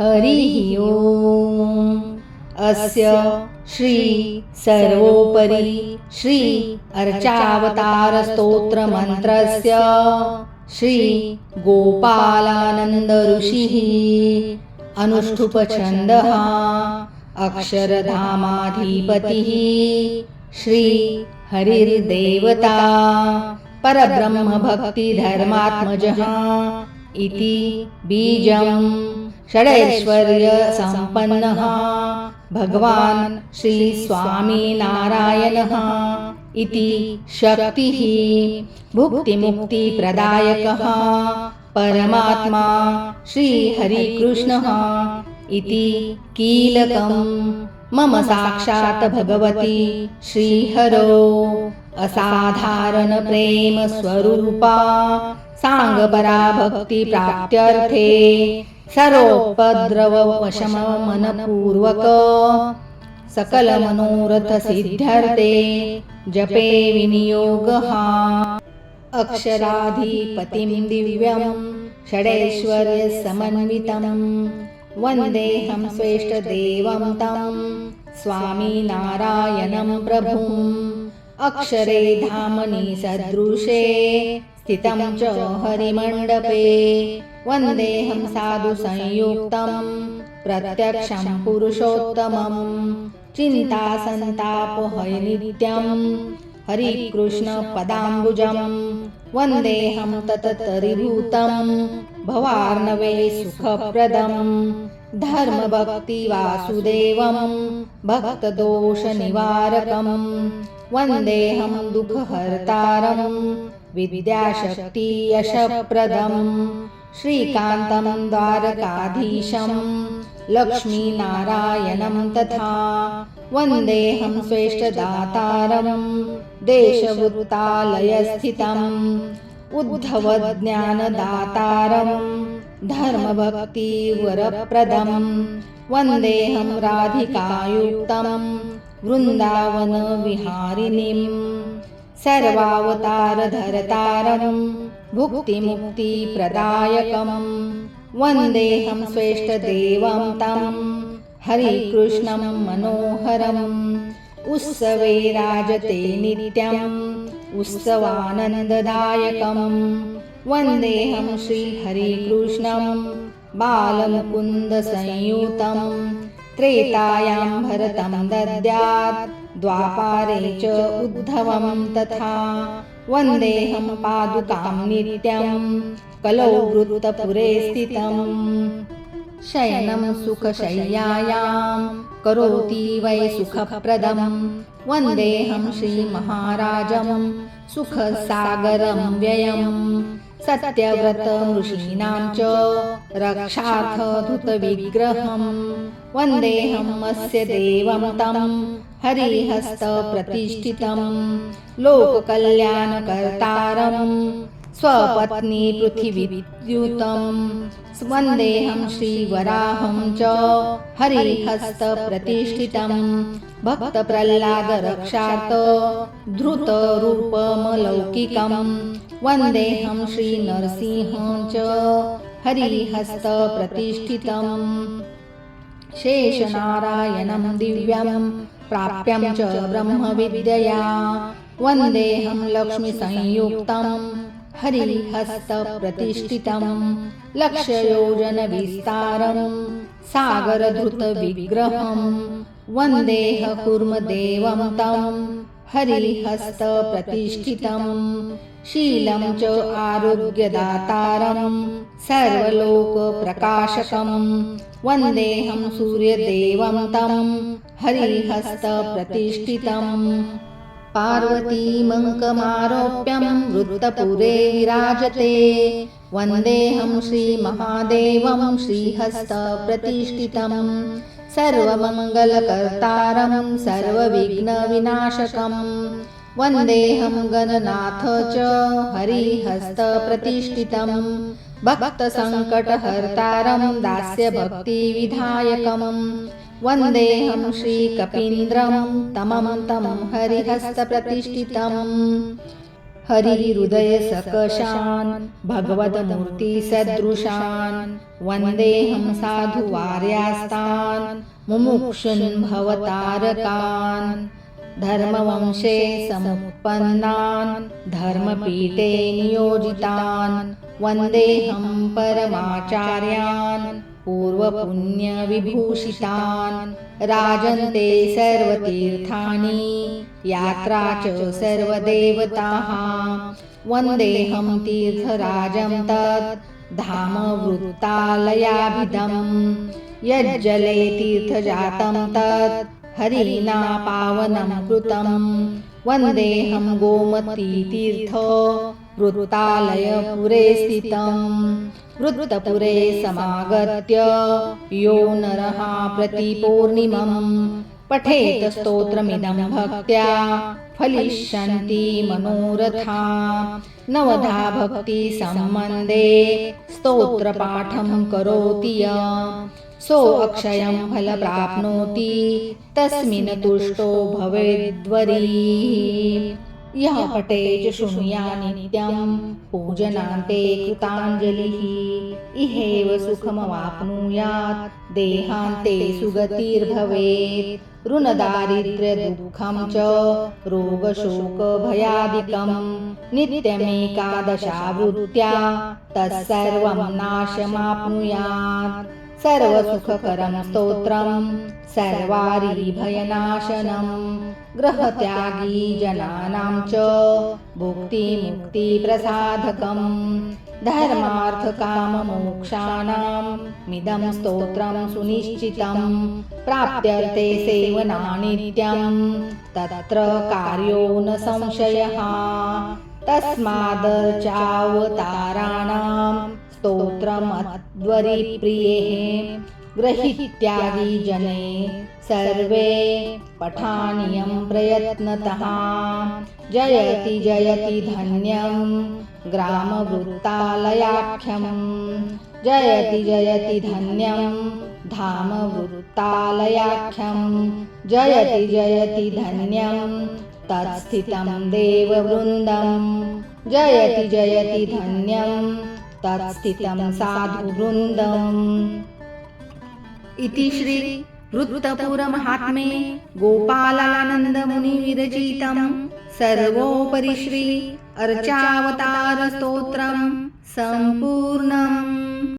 हरिः ओम्। अस्य श्री सर्वोपरि श्री अर्चावतारस्तोत्रमन्त्रस्य श्री गोपालानन्द ऋषिः अनुष्ठुपछन्दः अक्षरधामाधिपतिः श्री हरिर्देवता परब्रह्मभक्तिधर्मात्मजः इति बीजं षडैश्वर्यसम्पन्नः भगवान् श्री स्वामीनारायणः इति शक्तिः भुक्तिमुक्तिप्रदायकः परमात्मा श्री हरिकृष्णः इति कीलकं मम साक्षात् भगवती श्रीहरो असाधारण प्रेम स्वरूपा सांगपराभक्तिप्राप्त्यर्थे सर्वोपद्रवशमनपूर्वक सकलमनोरथसिद्ध्यर्थे जपे विनियोगः। अक्षराधिपतिं दिव्यं षडैश्वर्यसमन्वितं वन्देऽहं श्रेष्ठदेवं तं स्वामीनारायणं प्रभुम्। अक्षरे धामनि सदृशे स्थितं च हरिमण्डपे वन्देऽहं साधुसंयुक्तं प्रत्यक्षं पुरुषोत्तमं। चिन्तासन्तापहयनित्यं हरिकृष्णपदाम्बुजं वन्देऽहं तततरीभूतं भवार्णवे सुखप्रदं। धर्मभक्तिवासुदेवं भक्तदोषनिवारकं वन्देऽहं दुःखहर्तारं विद्याशक्तियशप्रदं। श्रीकान्तं द्वारकाधीशं लक्ष्मीनारायणं तथा वन्देऽहं श्रेष्ठदातारं देशवृत्तालयस्थितम् उद्धवज्ञानदातारं धर्मभक्तिवरप्रदं वन्देऽहं राधिकायुक्तं वृन्दावनविहारिणीं। सर्वावतारधरतारं भुक्तिमुक्तिप्रदायकं वन्देऽहं श्रेष्ठदेवं तं हरिकृष्णं मनोहरम्। उत्सवे राजते नित्यम् उत्सवानन्ददायकं वन्देऽहं श्रीहरिकृष्णं बालमुकुन्दसंयुतं। त्रेतायां भरतं दद्यात् द्वापारे च उद्धवं तथा वन्देऽहं पादुकां नित्यं कलौ वृत्तपुरे स्थितम्। शयनं सुखशय्यायां करोति वै सुखप्रदं वन्देऽहं श्रीमहाराजं सुखसागरं व्ययं। सत्यव्रतऋषीणां च रक्षार्थधृतविग्रहं वन्देऽहं अस्य देवं तं हरिहस्तप्रतिष्ठितं। लोककल्याणकर्तारं स्वपत्नी पृथिवीद्युतं वन्देऽहं श्रीवराहं च हरिहस्तप्रतिष्ठितं। भक्तप्रह्लादरक्षार्थ धृतरूपमलौकिकं वन्देऽहं श्रीनरसिंहं च हरिहस्तप्रतिष्ठितं। शेषनारायणं दिव्यं प्राप्यं च ब्रह्मविद्यया वन्देऽहं लक्ष्मीसंयुक्तं हरिहस्तप्रतिष्ठितं। लक्षयोजनविस्तारं सागरधृतविग्रहं वन्देऽहं कूर्मदेवं तं हरिहस्तप्रतिष्ठितं। शीलं च आरोग्यदातारं सर्वलोकप्रकाशकं वन्देऽहं सूर्यदेवं तं हरिहस्तप्रतिष्ठितं। पार्वतीमङ्कमारोप्यं वृत्तपुरे विराजते वन्देऽहं श्रीमहादेवं श्रीहस्तप्रतिष्ठितं। सर्वमङ्गलकर्तारं सर्वविघ्नविनाशकं वन्देऽहं गणनाथ च हरिहस्तप्रतिष्ठितं। भक्तसङ्कटहर्तारं दास्यभक्तिविधायकं वन्देऽहं श्रीकपीन्द्रं तमं तं हरिहस्तप्रतिष्ठितं। हरिहृदयसकशान् भगवद्मूर्तिसदृशान् वन्देऽहं साधुवार्यास्तान् मुमुक्षून् भवतारकान् धर्मवंशे समुत्पन्नान् धर्मपीठे नियोजितान् वन्देऽहं परमाचार्यान् पूर्वपुण्यविभूषितान् राजन्ते सर्वतीर्थानि यात्रा च सर्वदेवताः वन्देऽहं तीर्थराजं तत् धाम वृत्तालयाभिधम् यज्जले तीर्थजातं तत् हरिणा पावनं कृतं वन्देऽहं गोमतीतीर्थ वृत्तालयपुरे स्थितं वृत्तपुरे समागत्य यो नरः प्रतिपौर्णिमं पठेत स्तोत्रमिदं भक्त्या फलिष्यन्ति मनोरथा नवधा भक्तिसम्बन्धे स्तोत्रपाठं करोति सोऽक्षयं फलप्राप्नोति तस्मिन् तुष्टो भवेद्वरीः यः पठेत् शृणुयात् नित्यं पूजनान्ते कृताञ्जलिः इहेव सुखमवाप्नुयात् देहान्ते सुगतिर्भवेत् ऋणदारिद्र्यदुःखं च रोगशोकभयादिकं नित्यमेकादशावृत्त्या तत्सर्वं नाशमाप्नुयात् सर्वसुखकरं स्तोत्रं सर्वारिभयनाशनं ग्रहत्यागी जनानां च भुक्तिमुक्तिप्रसाधकं धर्मार्थकाममोक्षाणां मिदं स्तोत्रं सुनिश्चितं प्राप्त्यर्थे सेवनानित्यं तत्र कार्यो न संशयः तस्मादर्चावताराणां स्तोत्रमध्वरिप्रिये ग्रहीत्यागी जने सर्वे पठानियं प्रयत्नतः जयति जयति धन्यं ग्रामवृत्तालयाख्यं जयति जयति धन्यं धामवृत्तालयाख्यं जयति जयति धन्यं तत्स्थितं देववृन्दं जयति जयति धन्यं तत्स्थितं साधुवृन्दम् इति श्री वृत्तपुरमहात्म्ये गोपालानन्दमुनिविरचितं सर्वोपरि श्री अर्चावतारस्तोत्रं सम्पूर्णम्।